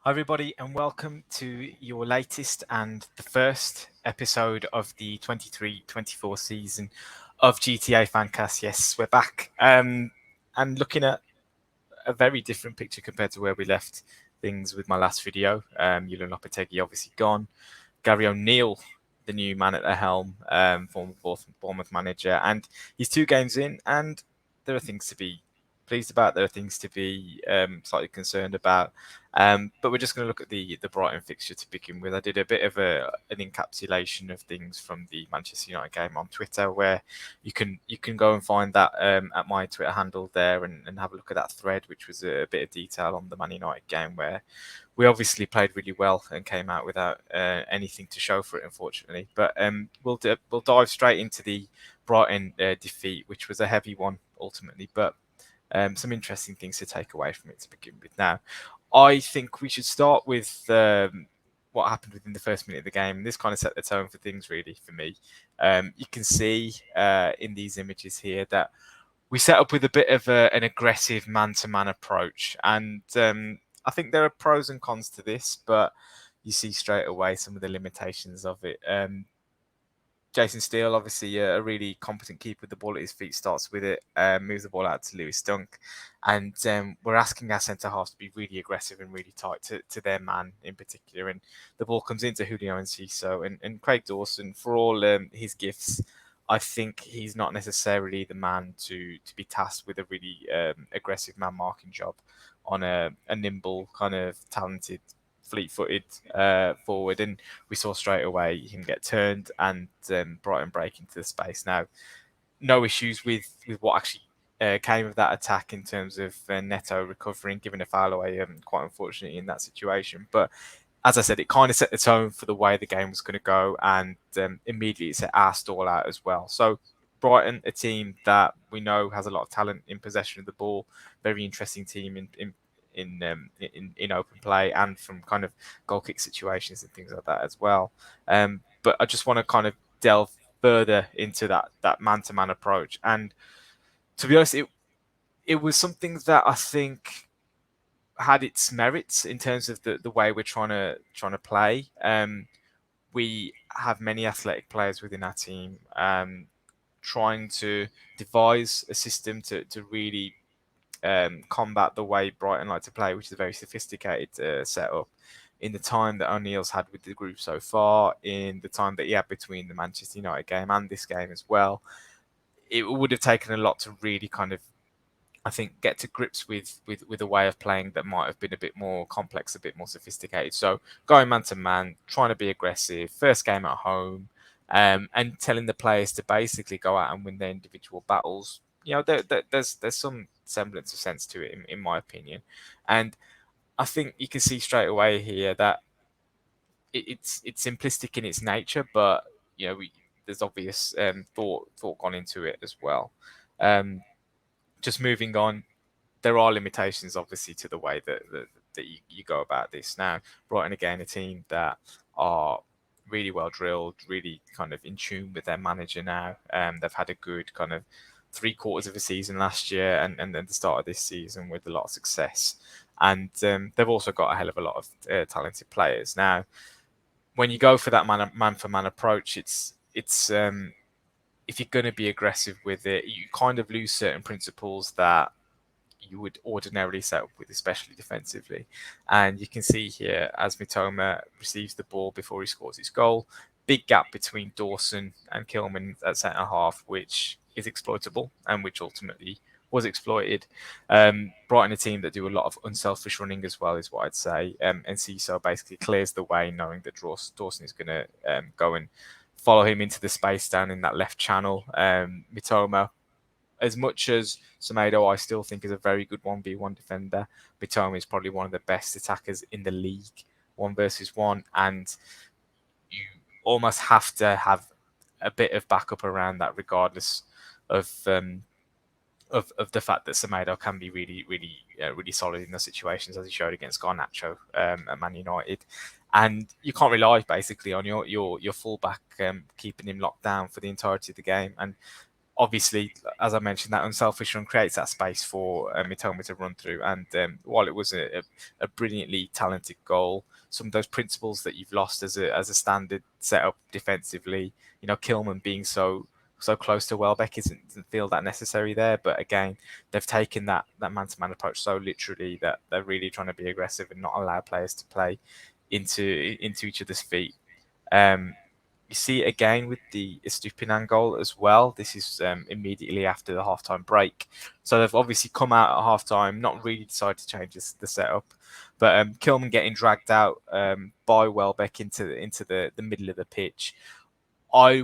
Hi, everybody, and welcome to your latest and the first episode of the 23-24 season of GTA Fancast. Yes, we're back and looking at a very different picture compared to where we left things with my last video. Yulan Lopetegui obviously gone. Gary O'Neill, the new man at the helm, former Bournemouth manager, and he's 2 games in, and there are things to be pleased about. There are things to be slightly concerned about. But we're just going to look at the Brighton fixture to begin with. I did a bit of an encapsulation of things from the Manchester United game on Twitter, where you can go and find that at my Twitter handle there and have a look at that thread, which was a bit of detail on the Man United game where we obviously played really well and came out without anything to show for it, unfortunately. But we'll dive straight into the Brighton defeat, which was a heavy one ultimately, but some interesting things to take away from it to begin with. Now, I think we should start with what happened within the first minute of the game. This kind of set the tone for things, really, for me. You can see in these images here that we set up with a bit of an aggressive man-to-man approach, and I think there are pros and cons to this, but you see straight away some of the limitations of it. Jason Steele, obviously a really competent keeper with the ball at his feet, starts with it, moves the ball out to Lewis Dunk, and we're asking our centre halves to be really aggressive and really tight to their man in particular. And the ball comes into Julio Enciso and Craig Dawson, for all his gifts. I think he's not necessarily the man to be tasked with a really aggressive man marking job on a nimble, kind of talented, fleet-footed forward, and we saw straight away him get turned and Brighton break into the space. Now, no issues with what actually came of that attack in terms of Neto recovering, giving a foul away, quite unfortunately in that situation. But as I said, it kind of set the tone for the way the game was going to go, and immediately it set our stall out as well. So Brighton, a team that we know has a lot of talent in possession of the ball, very interesting team in open play and from kind of goal kick situations and things like that as well. But I just want to kind of delve further into that man to man approach, and to be honest, it was something that I think had its merits in terms of the way we're trying to play. We have many athletic players within our team, trying to devise a system to really combat the way Brighton like to play, which is a very sophisticated setup. In the time that O'Neill's had with the group so far, in the time that he had between the Manchester United game and this game as well, it would have taken a lot to really kind of, I think, get to grips with a way of playing that might have been a bit more complex, a bit more sophisticated. So going man to man, trying to be aggressive, first game at home, and telling the players to basically go out and win their individual battles. There's some semblance of sense to it, in my opinion, and I think you can see straight away here that it's simplistic in its nature, but there's obvious thought gone into it as well. Um, just moving on, there are limitations, obviously, to the way that you go about this. Now, Brighton, again, a team that are really well drilled, really kind of in tune with their manager now. They've had a good kind of 3 quarters of a season last year and then the start of this season with a lot of success. And they've also got a hell of a lot of talented players. Now, when you go for that man for man approach, it's if you're going to be aggressive with it, you kind of lose certain principles that you would ordinarily set up with, especially defensively. And you can see here, as Mitoma receives the ball before he scores his goal, big gap between Dawson and Kilman at centre half, which is exploitable and which ultimately was exploited. Brighton, a team that do a lot of unselfish running as well, is what I'd say. And Ciso basically clears the way, knowing that Dawson is going to go and follow him into the space down in that left channel. Mitoma, as much as Semedo, I still think is a very good 1v1 defender. Mitoma is probably one of the best attackers in the league, 1 versus 1, and you almost have to have a bit of backup around that, regardless of the fact that Semedo can be really solid in those situations, as he showed against Garnacho at Man United. And you can't rely basically on your fullback keeping him locked down for the entirety of the game. And obviously, as I mentioned, that unselfish run creates that space for Mitoma to run through. And while it was a brilliantly talented goal, some of those principles that you've lost as a standard setup defensively, Kilman being so close to Welbeck doesn't feel that necessary there. But again, they've taken that man-to-man approach so literally that they're really trying to be aggressive and not allow players to play into each other's feet. Um, you see it again with the Estupinan goal as well. This is immediately after the halftime break. So they've obviously come out at halftime, not really decided to change the setup. But Kilman getting dragged out by Welbeck into the middle of the pitch. I,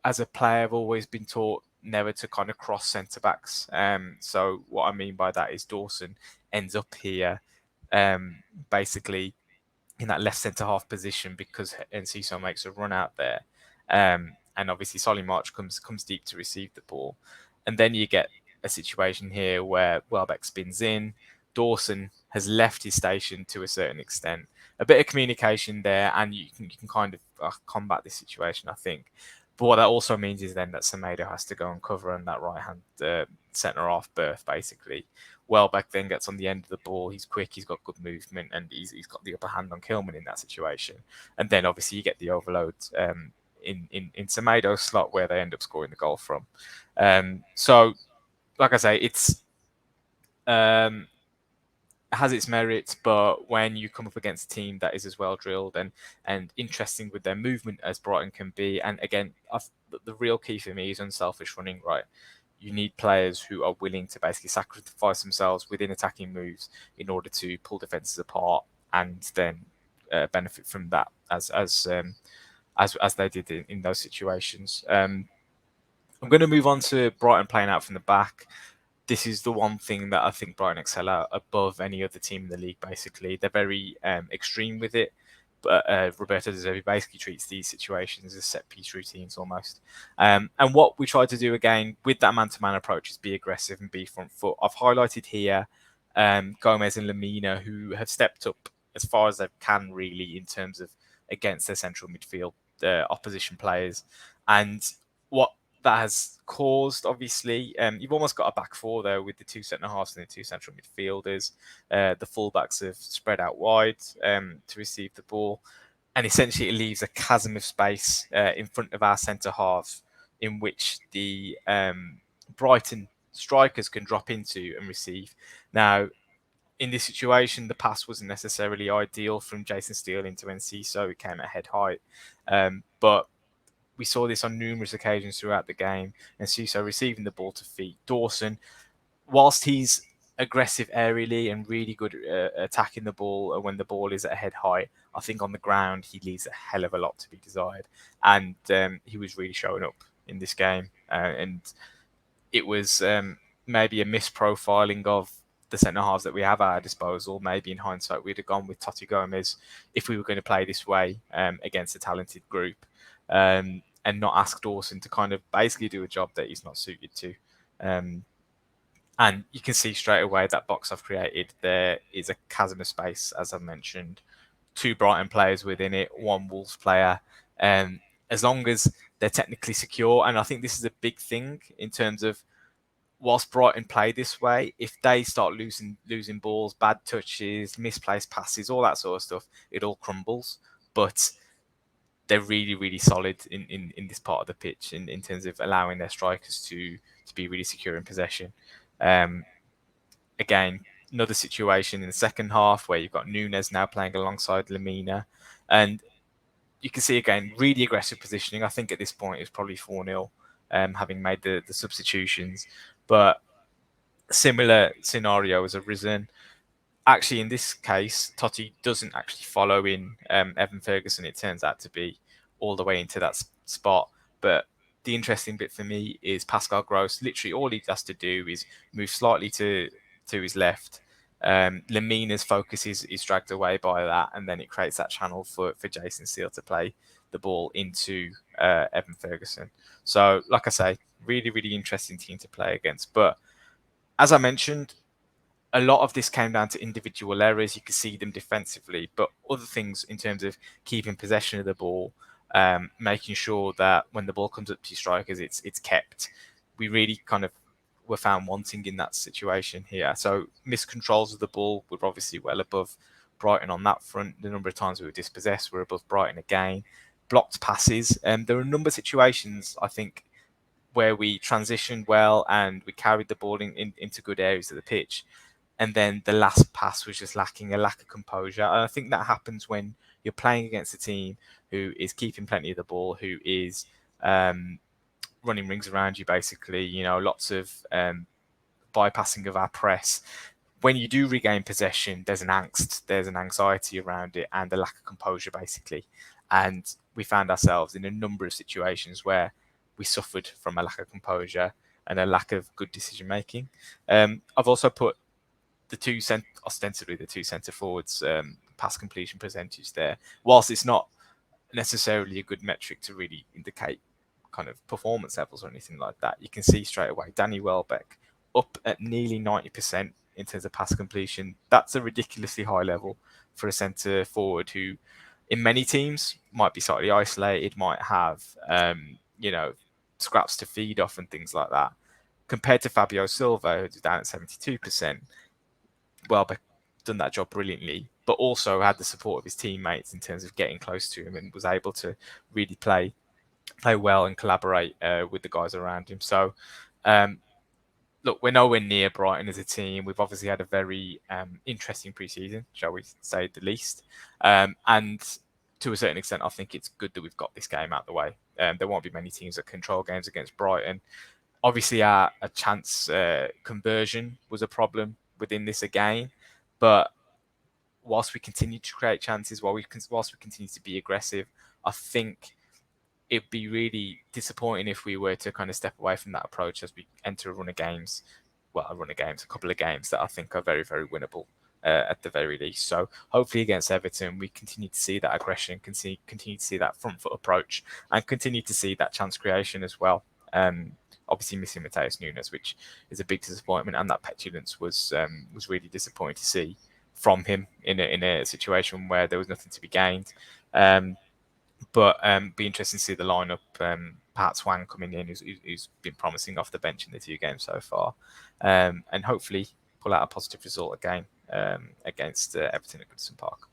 as a player, have always been taught never to kind of cross centre backs. So what I mean by that is Dawson ends up here, basically in that left centre half position because Enciso makes a run out there, and obviously Solly March comes deep to receive the ball, and then you get a situation here where Welbeck spins in. Dawson has left his station to a certain extent. A bit of communication there, and you can kind of combat this situation, I think. But what that also means is then that Semedo has to go and cover on that right hand centre half berth, basically. Welbeck then gets on the end of the ball. He's quick, he's got good movement, and he's got the upper hand on Kilman in that situation. And then obviously you get the overload in Semedo's slot where they end up scoring the goal from. So, like I say, it's has its merits, but when you come up against a team that is as well drilled and interesting with their movement as Brighton can be, and again, the real key for me is unselfish running, right? You need players who are willing to basically sacrifice themselves within attacking moves in order to pull defenses apart and then benefit from that as they did in those situations. I'm going to move on to Brighton playing out from the back. This is the one thing that I think Brighton excel at above any other team in the league, basically. They're very extreme with it, but Roberto Zerbi basically treats these situations as set-piece routines almost. And what we try to do, again, with that man-to-man approach is be aggressive and be front foot. I've highlighted here Gomez and Lamina, who have stepped up as far as they can, really, in terms of against their central midfield opposition players. And what that has caused, obviously, you've almost got a back four there with the two centre halves and the two central midfielders. The fullbacks have spread out wide to receive the ball, and essentially it leaves a chasm of space in front of our centre half in which the Brighton strikers can drop into and receive. Now, in this situation, the pass wasn't necessarily ideal from Jason Steele into NC, so it came at head height. But we saw this on numerous occasions throughout the game, and Suso receiving the ball to feet. Dawson, whilst he's aggressive aerially and really good attacking the ball when the ball is at head height, I think on the ground he leaves a hell of a lot to be desired. And he was really showing up in this game. And it was maybe a misprofiling of the centre halves that we have at our disposal. Maybe in hindsight, we'd have gone with Totti Gomez if we were going to play this way against a talented group. And not ask Dawson to kind of basically do a job that he's not suited to. And you can see straight away that box I've created, there is a chasm of space, as I mentioned. Two Brighton players within it, one Wolves player. As long as they're technically secure, and I think this is a big thing in terms of whilst Brighton play this way, if they start losing balls, bad touches, misplaced passes, all that sort of stuff, it all crumbles. But they're really, really solid in this part of the pitch in terms of allowing their strikers to be really secure in possession. Again, another situation in the second half where you've got Nunes now playing alongside Lamina. And you can see, again, really aggressive positioning. I think at this point it's probably 4-0, having made the substitutions. But similar scenario has arisen. Actually, in this case, Totti doesn't actually follow in Evan Ferguson. It turns out to be all the way into that spot. But the interesting bit for me is Pascal Gross. Literally, all he has to do is move slightly to his left. Lamina's focus is dragged away by that, and then it creates that channel for Jason Steele to play the ball into Evan Ferguson. So, like I say, really, really interesting team to play against. But as I mentioned, a lot of this came down to individual errors. You could see them defensively, but other things in terms of keeping possession of the ball, making sure that when the ball comes up to strikers, it's kept. we really kind of were found wanting in that situation here. So missed controls of the ball, we're obviously well above Brighton on that front. The number of times we were dispossessed, we're above Brighton again. Blocked passes, and there are a number of situations I think where we transitioned well and we carried the ball into good areas of the pitch, and then the last pass was just lacking a lack of composure. And I think that happens when you're playing against a team who is keeping plenty of the ball, who is running rings around you, basically. Lots of bypassing of our press. When you do regain possession, there's an angst, there's an anxiety around it, and a lack of composure, basically. And we found ourselves in a number of situations where we suffered from a lack of composure and a lack of good decision making. I've also put ostensibly the two centre forwards pass completion percentage there. Whilst it's not necessarily a good metric to really indicate kind of performance levels or anything like that, you can see straight away Danny Welbeck up at nearly 90% in terms of pass completion. That's a ridiculously high level for a centre forward who, in many teams, might be slightly isolated, might have scraps to feed off and things like that. Compared to Fabio Silva, who's down at 72%, Welbeck done that job brilliantly, but also had the support of his teammates in terms of getting close to him and was able to really play well and collaborate with the guys around him. So, look, we're nowhere near Brighton as a team. We've obviously had a very interesting pre-season, shall we say the least. And to a certain extent, I think it's good that we've got this game out of the way. There won't be many teams that control games against Brighton. Obviously, our chance conversion was a problem within this again, but whilst we continue to create chances, whilst we continue to be aggressive, I think it'd be really disappointing if we were to kind of step away from that approach as we enter a couple of games that I think are very, very winnable at the very least. So hopefully against Everton, we continue to see that aggression, continue to see that front foot approach, and continue to see that chance creation as well. Obviously missing Mateus Nunes, which is a big disappointment, and that petulance was really disappointing to see from him in a situation where there was nothing to be gained. But be interesting to see the lineup. Pat Swan coming in, who's been promising off the bench in the two games so far, and hopefully pull out a positive result again against Everton at Goodison Park.